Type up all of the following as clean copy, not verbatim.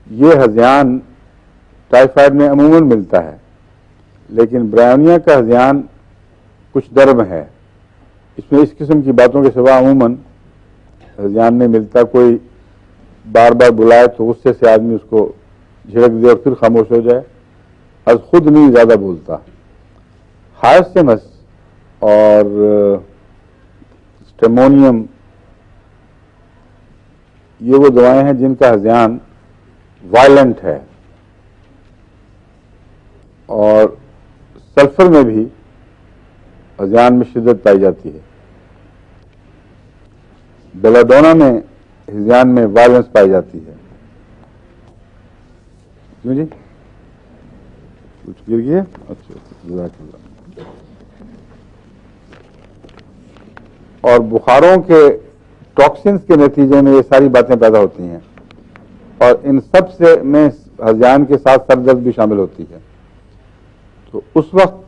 یہ ہذیان ٹائیفائڈ میں عموماً ملتا ہے، لیکن برائیونیا کا ہذیان کچھ درم ہے، اس میں اس قسم کی باتوں کے سوا عموماً ہذیان نہیں ملتا۔ کوئی بار بار بلائے تو غصے سے آدمی اس کو جھڑک دے اور پھر خاموش ہو جائے، از خود نہیں زیادہ بولتا۔ ہائرسیمس اور اسٹیمونیم یہ وہ دوائیں ہیں جن کا ہذیان وائلنٹ ہے، اور سلفر میں بھی ہذیان میں شدت پائی جاتی ہے۔ بیلاڈونا میں ہذیان میں وائلنس پائی جاتی ہے۔ کیوں جی کچھ گر گیا؟ اچھا جزاک اللہ۔ اور بخاروں کے ٹاکسنس کے نتیجے میں یہ ساری باتیں پیدا ہوتی ہیں، اور ان سب سے میں ہذیان کے ساتھ سر درد بھی شامل ہوتی ہے۔ تو اس وقت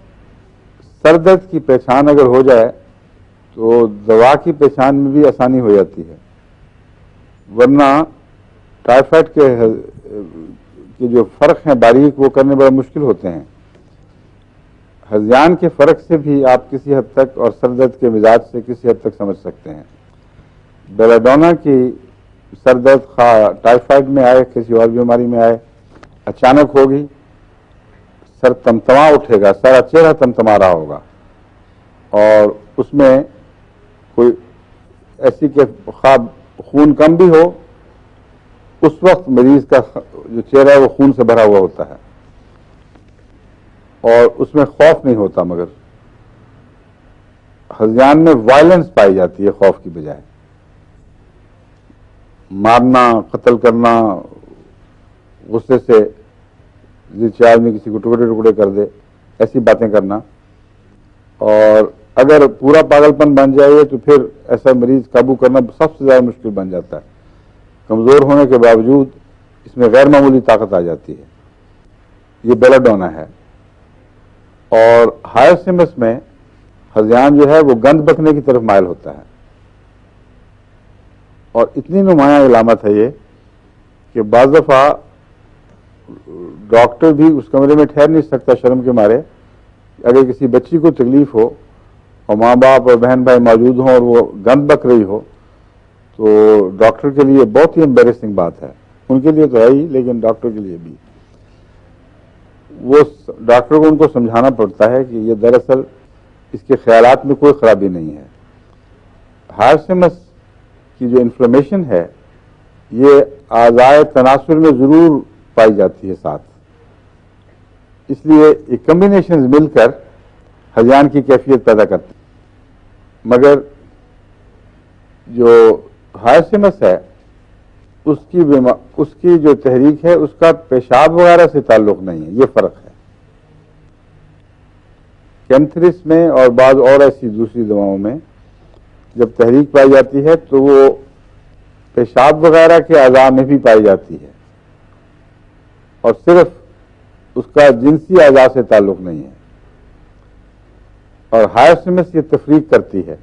سر درد کی پہچان اگر ہو جائے تو دوا کی پہچان میں بھی آسانی ہو جاتی ہے، ورنہ ٹائیفائڈ کے جو فرق ہیں باریک وہ کرنے بڑے مشکل ہوتے ہیں۔ ہذیان کے فرق سے بھی آپ کسی حد تک اور سر درد کے مزاج سے کسی حد تک سمجھ سکتے ہیں۔ بیلاڈونا کی سر درد خواہ ٹائیفائڈ میں آئے کسی اور بیماری میں آئے، اچانک ہوگی، سر تمتما اٹھے گا، سارا چہرہ تمتما رہا ہوگا، اور اس میں کوئی ایسی کہ خواب خون کم بھی ہو، اس وقت مریض کا جو چہرہ ہے وہ خون سے بھرا ہوا ہوتا ہے، اور اس میں خوف نہیں ہوتا، مگر ہذیان میں وائلنس پائی جاتی ہے خوف کی بجائے۔ مارنا، قتل کرنا، غصے سے جس آدمی کسی کو ٹکڑے ٹکڑے کر دے، ایسی باتیں کرنا، اور اگر پورا پاگل پن بن جائے تو پھر ایسا مریض قابو کرنا سب سے زیادہ مشکل بن جاتا ہے۔ کمزور ہونے کے باوجود اس میں غیر معمولی طاقت آ جاتی ہے۔ یہ بیلاڈونا ہے۔ اور ہائرسیمس میں ہذیان جو ہے وہ گند بکنے کی طرف مائل ہوتا ہے، اور اتنی نمایاں علامت ہے یہ کہ بعض دفعہ ڈاکٹر بھی اس کمرے میں ٹھہر نہیں سکتا شرم کے مارے۔ اگر کسی بچی کو تکلیف ہو اور ماں باپ اور بہن بھائی موجود ہوں اور وہ گند بک رہی ہو، تو ڈاکٹر کے لیے بہت ہی امبیرسنگ بات ہے۔ ان کے لیے تو ہے ہی، لیکن ڈاکٹر کے لیے بھی وہ ڈاکٹر کو ان کو سمجھانا پڑتا ہے کہ یہ دراصل اس کے خیالات میں کوئی خرابی نہیں ہے۔ ہائرسیمس کی جو انفلیمیشن ہے یہ اعضائے تناسل میں ضرور پائی جاتی ہے ساتھ، اس لیے یہ کمبینیشنز مل کر ہذیان کی کیفیت پیدا کرتے ہیں۔ مگر جو ہائرسیمس ہے اس کی جو تحریک ہے اس کا پیشاب وغیرہ سے تعلق نہیں ہے، یہ فرق ہے۔ کیمتھرس میں اور بعض اور ایسی دوسری دواؤں میں جب تحریک پائی جاتی ہے تو وہ پیشاب وغیرہ کے اعضاء میں بھی پائی جاتی ہے، اور صرف اس کا جنسی اعضاء سے تعلق نہیں ہے۔ اور ہائرسیمس یہ تفریق کرتی ہے،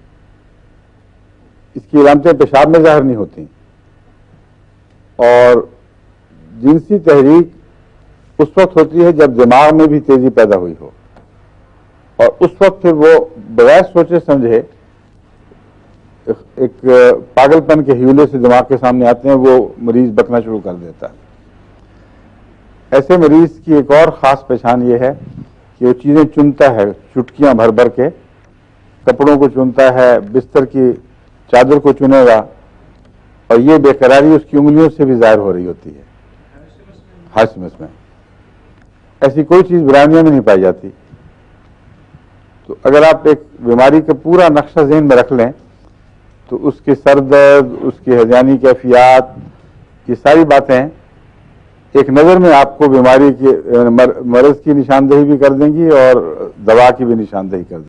اس کی علامتیں پیشاب میں ظاہر نہیں ہوتی، اور جنسی تحریک اس وقت ہوتی ہے جب دماغ میں بھی تیزی پیدا ہوئی ہو، اور اس وقت پھر وہ بغیر سوچے سمجھے ایک پاگل پن کے ہیولے سے دماغ کے سامنے آتے ہیں، وہ مریض بکنا شروع کر دیتا ہے۔ ایسے مریض کی ایک اور خاص پہچان یہ ہے کہ وہ چیزیں چنتا ہے چٹکیاں بھر بھر کے، کپڑوں کو چنتا ہے، بستر کی چادر کو چنے گا، اور یہ بے قراری اس کی انگلیوں سے بھی ظاہر ہو رہی ہوتی ہے۔ ہائرسیمس میں ایسی کوئی چیز برائیونیا میں نہیں پائی جاتی۔ تو اگر آپ ایک بیماری کا پورا نقشہ ذہن میں رکھ لیں تو اس کے سر درد، اس کی ہذیانی کیفیات، یہ ساری باتیں ایک نظر میں آپ کو بیماری کی مرض کی نشاندہی بھی کر دیں گی اور دوا کی بھی نشاندہی کر دیں گی۔